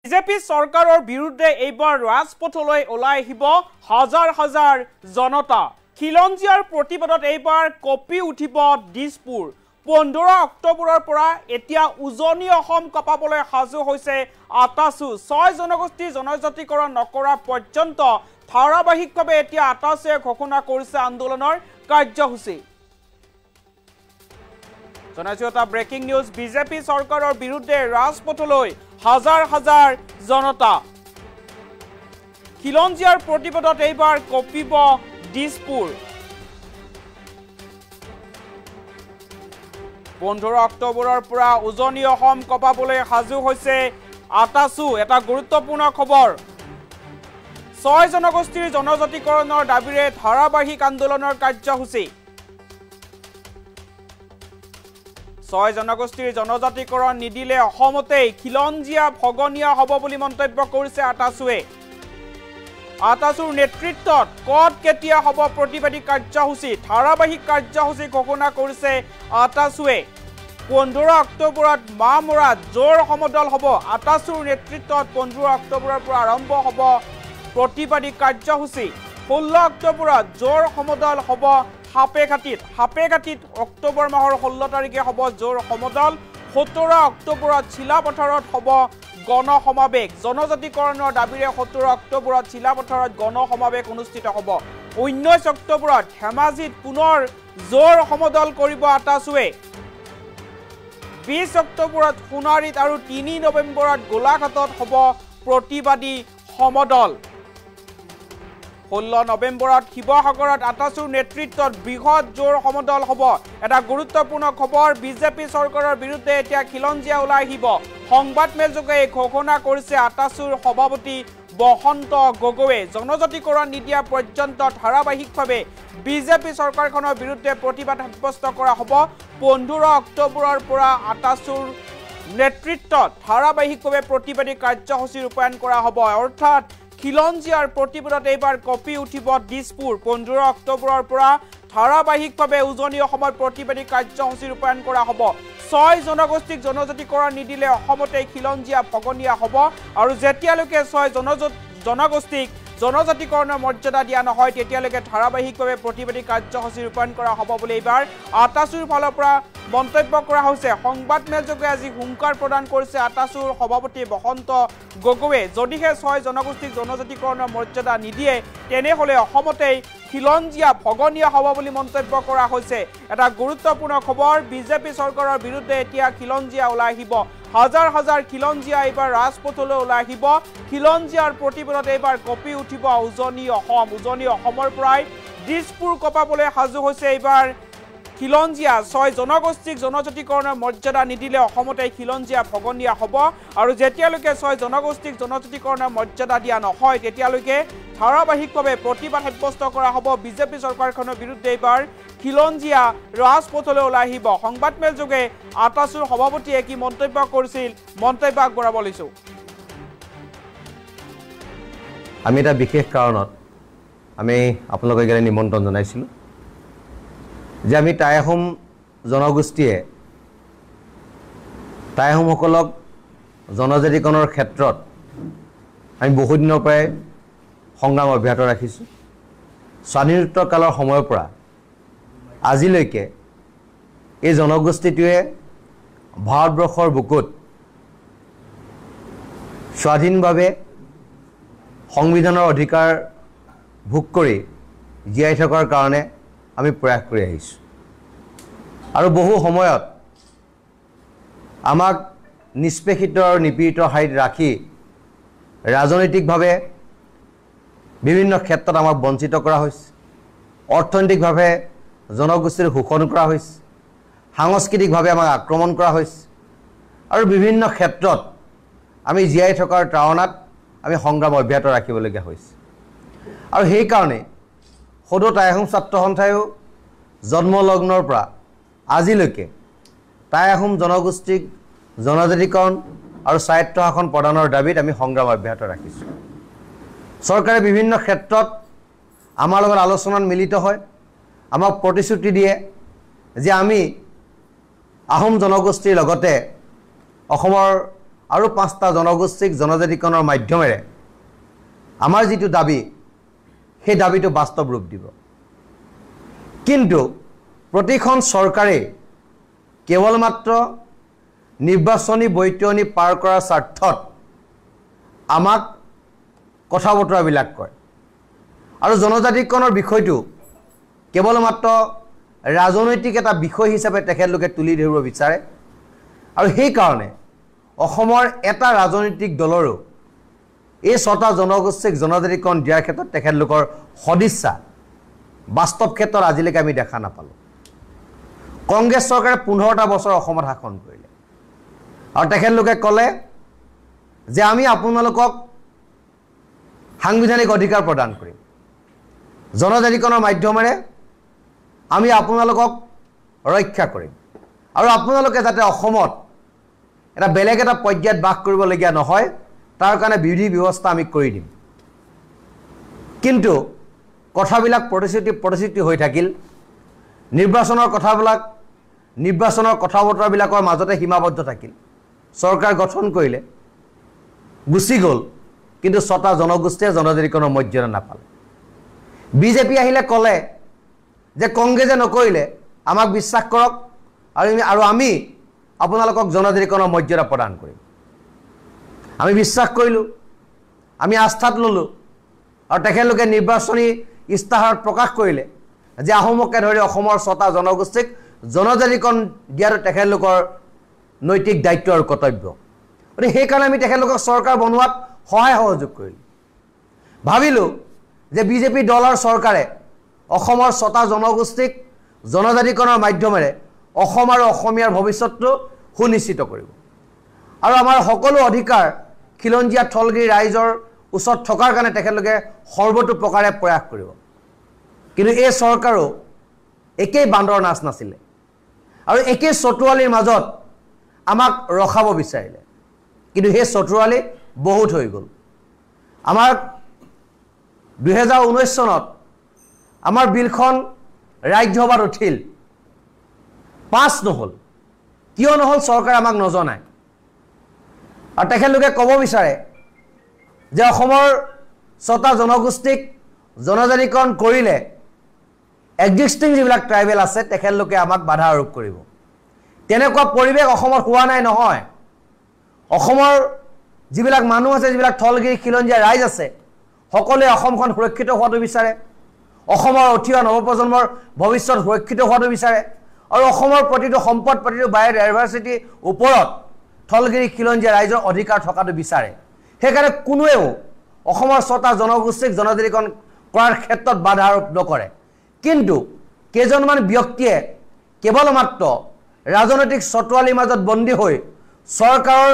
BJP চৰকাৰৰ বিৰুদ্ধে এইবাৰ ৰাজপথলৈ ওলাই আহিব হাজাৰ হাজাৰ জনতা। খিলঞ্জীয়াৰ প্ৰতিবাদত এইবাৰ কঁপি উঠিব দিছপুৰ। 15 অক্টোবৰৰ পৰা এতিয়া উজনি অসম কঁপাবলৈ সাজু হৈছে আটাচু। 6 জনগোষ্ঠী জনজাতিকৰণ নকৰা পৰ্যন্ত ধাৰাবাহিকভাৱে এতিয়া আটাচুৱে ঘোষণা কৰিছে আন্দোলনৰ কাৰ্যসূচী। জনাইছো এটা ব্ৰেকিং নিউজ। বিজেপি চৰকাৰৰ বিৰুদ্ধে ৰাজপথলৈ হাজাৰ হাজাৰ জনতা। খিলঞ্জীয়াৰ প্ৰতিবাদত এইবাৰ কঁপিব দিছপুৰ। 15 অক্টোবৰৰ পৰা উজনি অসম কঁপাবলৈ সাজু হৈছে আটাচু। এটা গুৰুত্বপূৰ্ণ খবৰ। 6 জনগোষ্ঠীৰ জনজাতিকৰণৰ দাবীৰে ধাৰাবাহিক আন্দোলনৰ কাৰ্যসূচী। 6 জনগোষ্ঠীৰ জনজাতিকৰণ নিদিলে অসমতেই খিলঞ্জীয়া ভগনীয়া হ'ব বুলি মন্তব্য কৰিছে আটাচুৱে। আটাচুৰ নেতৃত্বত কত কেতিয়া হ'ব প্ৰতিবাদী কাৰ্যসূচী, ধাৰাবাহিক কাৰ্যসূচী ঘোষণা কৰিছে আটাচুৱে। 15 অক্টোবৰত মামৰাত জোৰ সমদল হ'ব। আটাচুৰ নেতৃত্বত 15 অক্টোবৰৰ পৰা আৰম্ভ হ'ব প্ৰতিবাদী কাৰ্যসূচী। 16 অক্টোবৰত জোৰ সমদল হ'ব হাপেঘাটিত অক্টোবৰ মাহৰ 16 তাৰিখে হ'ব জোৰ সমদল। 17 অক্টোবৰত চিলাপথাৰত হ'ব গণসমাৱেশ। জনজাতিকৰণৰ দাবীৰে 17 অক্টোবৰত চিলাপথাৰত গণসমাৱেশ অনুষ্ঠিত হ'ব। 19 অক্টোবৰত ধেমাজিত পুনৰ জোৰ সমদল কৰিব আটাচুৱে। 20 অক্টোবৰত সোণাৰীত আৰু 3 নৱেম্বৰত গোলাঘাটত হ'ব প্ৰতিবাদী সমদল। 16 নৱেম্বৰত শিৱসাগৰত আটাচুৰ নেতৃত্বত বৃহৎ জোৰ সমদল হ'ব। এটা গুৰুত্বপূৰ্ণ খবৰ। বিজেপি চৰকাৰৰ বিৰুদ্ধে এতিয়া খিলঞ্জীয়া ওলাই আহিব। সংবাদমেলযোগে ঘোষণা কৰিছে আটাচুৰ সভাপতি বসন্ত গগৈয়ে। জনজাতিকৰণ নিদিয়া পৰ্যন্ত ধাৰাবাহিকভাৱে বিজেপি চৰকাৰখনৰ বিৰুদ্ধে প্ৰতিবাদ সাব্যস্ত কৰা হ'ব। 15 অক্টোবৰৰ পৰা আটাচুৰ নেতৃত্বত ধাৰাবাহিকভাৱে প্ৰতিবাদী কাৰ্যসূচী ৰূপায়ণ কৰা হ'ব। অৰ্থাৎ খিলঞ্জীয়াৰ প্ৰতিবাদত এইবাৰ কঁপি উঠিব দিছপুৰ। 15 অক্টোবৰৰ পৰা ধাৰাবাহিকভাৱে উজনি অসমত প্ৰতিবাদী কাৰ্যসূচী ৰূপায়ণ কৰা হ'ব। 6 জনগোষ্ঠীক জনজাতিকৰণ নিদিলে অসমতে খিলঞ্জীয়া ভগনীয়া হ'ব। আৰু যেতিয়ালৈকে 6 জনগোষ্ঠীক জনজাতিকৰণৰ মৰ্যাদা দিয়া নহয় তেতিয়ালৈকে ধাৰাবাহিকভাৱে প্ৰতিবাদী কাৰ্যসূচী ৰূপায়ণ কৰা হ'ব বুলি এইবাৰ আটাচুৰ ফালৰ পৰা মন্তব্য কৰা হৈছে। সংবাদমেলযোগে আজি হুংকাৰ প্ৰদান কৰিছে আটাচুৰ সভাপতি বসন্ত গগৈয়ে। যদিহে 6 জনগোষ্ঠীক জনজাতিকৰণৰ মৰ্যাদা নিদিয়ে তেনেহ'লে অসমতেই খিলঞ্জীয়া ভগনীয়া হ'ব বুলি মন্তব্য কৰা হৈছে। এটা গুৰুত্বপূৰ্ণ খবৰ। বিজেপি চৰকাৰৰ বিৰুদ্ধে এতিয়া খিলঞ্জীয়া ওলাই আহিব। হাজাৰ হাজাৰ খিলঞ্জীয়া এইবাৰ ৰাজপথলৈ ওলাই আহিব। খিলঞ্জীয়াৰ প্ৰতিবাদত এইবাৰ কঁপি উঠিব উজনি অসম। উজনি অসমৰ পৰাই দিছপুৰ কঁপাবলৈ সাজু হৈছে এইবাৰ খিলঞ্জীয়া। 6 জনগোষ্ঠীক জনজাতিকৰণৰ মৰ্যাদা নিদিলে অসমতে খিলঞ্জীয়া ভগনীয়া হ'ব। আৰু যেতিয়ালৈকে 6 জনগোষ্ঠীক জনজাতিকৰণৰ মৰ্যাদা দিয়া নহয় তেতিয়ালৈকে ধাৰাবাহিকভাৱে প্ৰতিবাদ সাব্যস্ত কৰা হ'ব। বিজেপি চৰকাৰখনৰ বিৰুদ্ধে এইবাৰ খিলঞ্জীয়া ৰাজপথলৈ ওলাই আহিব। সংবাদমেলযোগে আটাচুৰ সভাপতিয়ে কি মন্তব্য কৰিছিল মন্তব্য আগবঢ়াব লৈছোঁ। আমি এটা বিশেষ কাৰণত আমি আপোনালোকক একেবাৰে নিমন্ত্ৰণ জনাইছিলোঁ যে আমি টাই আহোম জনগোষ্ঠীয়ে টাই আহোমসকলক জনজাতিকৰণৰ ক্ষেত্ৰত আমি বহু দিনৰ পৰাই সংগ্ৰাম অব্যাহত ৰাখিছোঁ। স্বাধীনোত্তৰ কালৰ সময়ৰ পৰা আজিলৈকে এই জনগোষ্ঠীটোৱে ভাৰতবৰ্ষৰ বুকুত স্বাধীনভাৱে সংবিধানৰ অধিকাৰ ভোগ কৰি জীয়াই থকাৰ কাৰণে আমি প্ৰয়াস কৰি আহিছোঁ। আৰু বহু সময়ত আমাক নিষ্পেষিত আৰু নিপীড়িত ঠাইত ৰাখি ৰাজনৈতিকভাৱে বিভিন্ন ক্ষেত্ৰত আমাক বঞ্চিত কৰা হৈছে। অৰ্থনৈতিকভাৱে জনগোষ্ঠীৰ শোষণ কৰা হৈছে। সাংস্কৃতিকভাৱে আমাক আক্ৰমণ কৰা হৈছে। আৰু বিভিন্ন ক্ষেত্ৰত আমি জীয়াই থকাৰ তাৰণাত আমি সংগ্ৰাম অব্যাহত ৰাখিবলগীয়া হৈছে। আৰু সেইকাৰণে সদৌ টাই আহোম ছাত্ৰ সন্থায়ো জন্মলগ্নৰ পৰা আজিলৈকে টাই আহোম জনগোষ্ঠীক জনজাতিকৰণ আৰু স্বায়ত্ব শাসন প্ৰদানৰ দাবীত আমি সংগ্ৰাম অব্যাহত ৰাখিছোঁ। চৰকাৰে বিভিন্ন ক্ষেত্ৰত আমাৰ লগত আলোচনাত মিলিত হয়, আমাক প্ৰতিশ্ৰুতি দিয়ে যে আমি আহোম জনগোষ্ঠীৰ লগতে অসমৰ আৰু 5টা জনগোষ্ঠীক জনজাতিকৰণৰ মাধ্যমেৰে আমাৰ যিটো দাবী সেই দাবীটো বাস্তৱ ৰূপ দিব কিন্তু প্ৰতিখন চৰকাৰে কেৱল মাত্ৰ নিৰ্বাচনী বৈতৰণি পাৰ কৰাৰ স্বাৰ্থত আমাক কথা বতৰাবিলাক কৰে আৰু জনজাতিকৰণৰ বিষয়টো কেৱল মাত্ৰ ৰাজনৈতিক এটা বিষয় হিচাপে তেখেতলোকে তুলি ধৰিব বিচাৰে আৰু সেই কাৰণে অসমৰ এটা ৰাজনৈতিক দলৰো এই 6টা জনগোষ্ঠীক জনজাতিকৰণ দিয়াৰ ক্ষেত্ৰত তেখেতলোকৰ সদিচ্ছা বাস্তৱ ক্ষেত্ৰত আজিলৈকে আমি দেখা নাপালোঁ কংগ্ৰেছ চৰকাৰে 15টা বছৰ অসমত শাসন কৰিলে আৰু তেখেতলোকে ক'লে যে আমি আপোনালোকক সাংবিধানিক অধিকাৰ প্ৰদান কৰিম জনজাতিকৰণৰ মাধ্যমেৰে আমি আপোনালোকক ৰক্ষা কৰিম আৰু আপোনালোকে যাতে অসমত এটা বেলেগ এটা পৰ্যায়ত বাস কৰিবলগীয়া নহয় তাৰ কাৰণে বিধি ব্যৱস্থা আমি কৰি দিম কিন্তু কথাবিলাক প্ৰতিশ্ৰুতি হৈ থাকিল নিৰ্বাচনৰ কথা বতৰাবিলাকৰ মাজতে সীমাবদ্ধ থাকিল চৰকাৰ গঠন কৰিলে গুচি গ'ল কিন্তু 6টা জনগোষ্ঠীয়ে জনজাতিকৰণৰ মৰ্যাদা নাপালে বিজেপি আহিলে ক'লে যে কংগ্ৰেছে নকৰিলে আমাক বিশ্বাস কৰক আৰু আমি আপোনালোকক জনজাতিকৰণৰ মৰ্যাদা প্ৰদান কৰিম আমি বিশ্বাস কৰিলোঁ আমি আস্থাত ল'লোঁ আৰু তেখেতলোকে নিৰ্বাচনী ইস্তাহাৰত প্ৰকাশ কৰিলে যে আহোমকে ধৰি অসমৰ 6টা জনগোষ্ঠীক জনজাতিকৰণ দিয়াটো তেখেতলোকৰ নৈতিক দায়িত্ব আৰু কৰ্তব্য গতিকে সেইকাৰণে আমি তেখেতলোকক চৰকাৰ বনোৱাত সহায় সহযোগ কৰিলোঁ ভাবিলোঁ যে বিজেপি দল আৰু চৰকাৰে অসমৰ 6টা জনগোষ্ঠীক জনজাতিকৰণৰ মাধ্যমেৰে অসম আৰু অসমীয়াৰ ভৱিষ্যতটো সুনিশ্চিত কৰিব আৰু আমাৰ সকলো অধিকাৰ খিলঞ্জীয়া থলগিৰি ৰাইজৰ ওচৰত থকাৰ কাৰণে তেখেতলোকে সৰ্বতো প্ৰকাৰে প্ৰয়াস কৰিব কিন্তু এই চৰকাৰো একেই বান্দৰ নাচ নাছিলে আৰু একেই চতুৱালীৰ মাজত আমাক ৰখাব বিচাৰিলে কিন্তু সেই চতুৱালী বহুত হৈ গ'ল আমাৰ 2019 চনত আমাৰ বিলখন ৰাজ্যসভাত উঠিল পাছ নহ'ল কিয় নহ'ল চৰকাৰে আমাক নজনায় আৰু তেখেতলোকে ক'ব বিচাৰে যে অসমৰ 6টা জনগোষ্ঠীক জনজাতিকৰণ কৰিলে এক্সিষ্টিং যিবিলাক ট্ৰাইবেল আছে তেখেতলোকে আমাক বাধা আৰোপ কৰিব তেনেকুৱা পৰিৱেশ অসমত হোৱা নাই নহয় অসমৰ যিবিলাক মানুহ আছে যিবিলাক থলগিৰি খিলঞ্জীয়া ৰাইজ আছে সকলোৱে অসমখন সুৰক্ষিত হোৱাটো বিচাৰে অসমৰ উঠি অহা নৱপ্ৰজন্মৰ ভৱিষ্যত সুৰক্ষিত হোৱাটো বিচাৰে আৰু অসমৰ প্ৰতিটো সম্পদ প্ৰতিটো বায়'ডাইভাৰ্চিটিৰ ওপৰত থলগিৰি খিলঞ্জীয়া ৰাইজৰ অধিকাৰ থকাটো বিচাৰে সেইকাৰণে কোনোৱেও অসমৰ 6টা জনগোষ্ঠীক জনজাতিকৰণ কৰাৰ ক্ষেত্ৰত বাধা আৰোপ নকৰে কিন্তু কেইজনমান ব্যক্তিয়ে কেৱল মাত্ৰ ৰাজনৈতিক চতুৱালীৰ মাজত বন্দী হৈ চৰকাৰৰ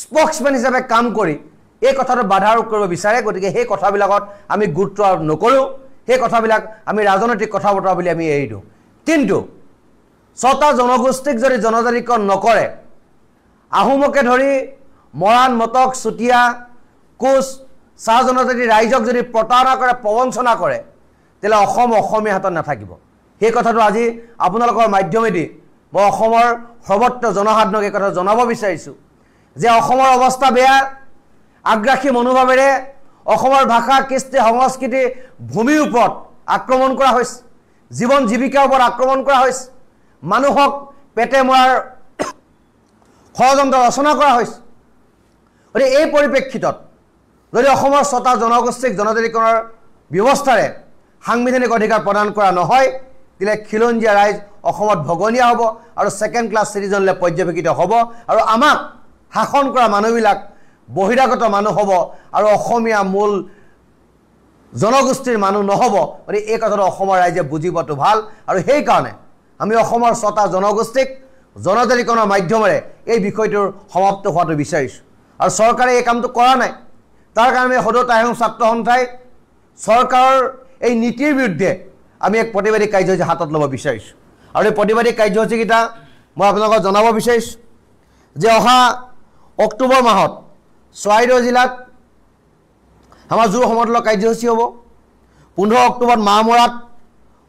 স্প'ক্সমেন হিচাপে কাম কৰি এই কথাটো বাধা আৰোপ কৰিব বিচাৰে গতিকে সেই কথাবিলাকত আমি গুৰুত্ব আৰোপ নকৰোঁ সেই কথাবিলাক আমি ৰাজনৈতিক কথা বতৰা বুলি আমি এৰি দিওঁ কিন্তু 6টা জনগোষ্ঠীক যদি জনজাতিকৰণ নকৰে আহোমকে ধৰি মৰাণ মটক চুতীয়া কোচ চাহ জনজাতি ৰাইজক যদি প্ৰতাৰণা কৰে প্ৰবঞ্চনা কৰে তেতিয়াহ'লে অসম অসমীয়া হাতত নাথাকিব সেই কথাটো আজি আপোনালোকৰ মাধ্যমেদি মই অসমৰ সৰ্বত্ৰ জনসাধাৰণক এই কথা জনাব বিচাৰিছোঁ যে অসমৰ অৱস্থা বেয়া আগ্ৰাসী মনোভাৱেৰে অসমৰ ভাষা কৃষ্টি সংস্কৃতি ভূমিৰ ওপৰত আক্ৰমণ কৰা হৈছে জীৱন জীৱিকাৰ ওপৰত আক্ৰমণ কৰা হৈছে মানুহক পেটে মৰাৰ ষড়যন্ত্ৰ ৰচনা কৰা হৈছে গতিকে এই পৰিপ্ৰেক্ষিতত যদি অসমৰ 6টা জনগোষ্ঠীক জনজাতিকৰণৰ ব্যৱস্থাৰে সাংবিধানিক অধিকাৰ প্ৰদান কৰা নহয় তেতিয়াহ'লে খিলঞ্জীয়া ৰাইজ অসমত ভগনীয়া হ'ব আৰু ছেকেণ্ড ক্লাছ চিটিজেনলৈ পৰ্যবেক্ষিত হ'ব আৰু আমাক শাসন কৰা মানুহবিলাক বহিৰাগত মানুহ হ'ব আৰু অসমীয়া মূল জনগোষ্ঠীৰ মানুহ নহ'ব গতিকে এই কথাটো অসমৰ ৰাইজে বুজিবতো ভাল আৰু সেইকাৰণে আমি অসমৰ 6টা জনগোষ্ঠীক জনজাতিকৰণৰ মাধ্যমেৰে এই বিষয়টোৰ সমাপ্ত হোৱাটো বিচাৰিছোঁ আৰু চৰকাৰে এই কামটো কৰা নাই তাৰ কাৰণে আমি সদৌ তাইহং ছাত্ৰ সন্থাই চৰকাৰৰ এই নীতিৰ বিৰুদ্ধে আমি এক প্ৰতিবাদী কাৰ্যসূচী হাতত ল'ব বিচাৰিছোঁ আৰু এই প্ৰতিবাদী কাৰ্যসূচীকেইটা মই আপোনালোকক জনাব বিচাৰিছোঁ যে অহা অক্টোবৰ মাহত চৰাইদেউ জিলাত আমাৰ যুৱ সমদলৰ কাৰ্যসূচী হ'ব 15 অক্টোবৰত মাহমৰাত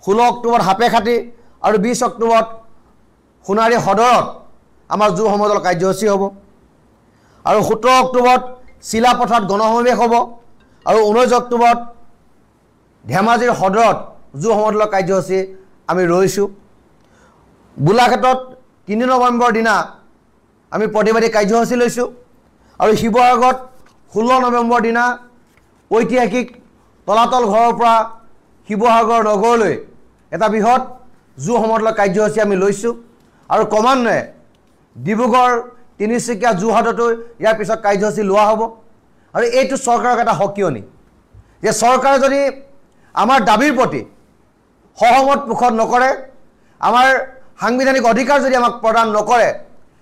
16 অক্টোবৰত সাপেখাতি আৰু 20 অক্টোবৰত সোণাৰী সদৰত আমাৰ যুৱ সমদল কাৰ্যসূচী হ'ব আৰু 17 অক্টোবৰত চিলাপথাৰত গণসমাৱেশ হ'ব আৰু 19 অক্টোবৰত ধেমাজিৰ সদৰত যুৱ সমদলৰ কাৰ্যসূচী আমি ৰৈছোঁ গোলাঘাটত 3 নৱেম্বৰ দিনা আমি প্ৰতিবাদী কাৰ্যসূচী লৈছোঁ আৰু শিৱসাগৰত 16 নৱেম্বৰ দিনা ঐতিহাসিক তলাতল ঘৰৰ পৰা শিৱসাগৰ নগৰলৈ এটা বৃহৎ যুৱ সমদলৰ কাৰ্যসূচী আমি লৈছোঁ আৰু ক্ৰমান্বয়ে ডিব্ৰুগড় তিনিচুকীয়া যোৰহাটতো ইয়াৰ পিছত কাৰ্যসূচী লোৱা হ'ব আৰু এইটো চৰকাৰক এটা সকিয়নি যে চৰকাৰে যদি আমাৰ দাবীৰ প্ৰতি সহমত পোষণ নকৰে আমাৰ সাংবিধানিক অধিকাৰ যদি আমাক প্ৰদান নকৰে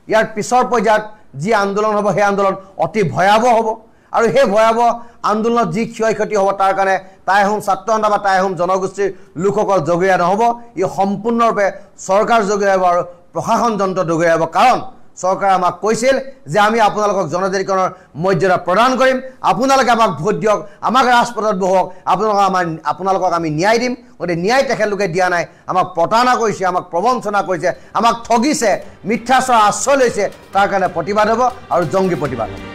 ইয়াৰ পিছৰ পৰ্যায়ত যি আন্দোলন হ'ব সেই আন্দোলন অতি ভয়াৱহ হ'ব আৰু সেই ভয়াৱহ আন্দোলনত যি ক্ষয়ক্ষতি হ'ব তাৰ কাৰণে টাই আহোম ছাত্ৰ সন্থা বা টাই আহোম জনগোষ্ঠীৰ লোকসকল জগৰীয়া নহ'ব ই সম্পূৰ্ণৰূপে চৰকাৰ জগৰীয়া হ'ব আৰু প্ৰশাসন যন্ত্ৰ জগৰীয়া হ'ব কাৰণ চৰকাৰে আমাক কৈছিল যে আমি আপোনালোকক জনজাতিকৰণৰ মৰ্যাদা প্ৰদান কৰিম আপোনালোকে আমাক ভোট দিয়ক আমাক ৰাজপথত বহক আপোনালোকক আমি ন্যায় দিম গতিকে ন্যায় তেখেতলোকে দিয়া নাই আমাক প্ৰতাৰণা কৰিছে আমাক প্ৰবঞ্চনা কৰিছে আমাক ঠগিছে মিথ্যাচাৰৰ আশ্ৰয় লৈছে তাৰ কাৰণে প্ৰতিবাদ হ'ব আৰু জংগী প্ৰতিবাদ হ'ব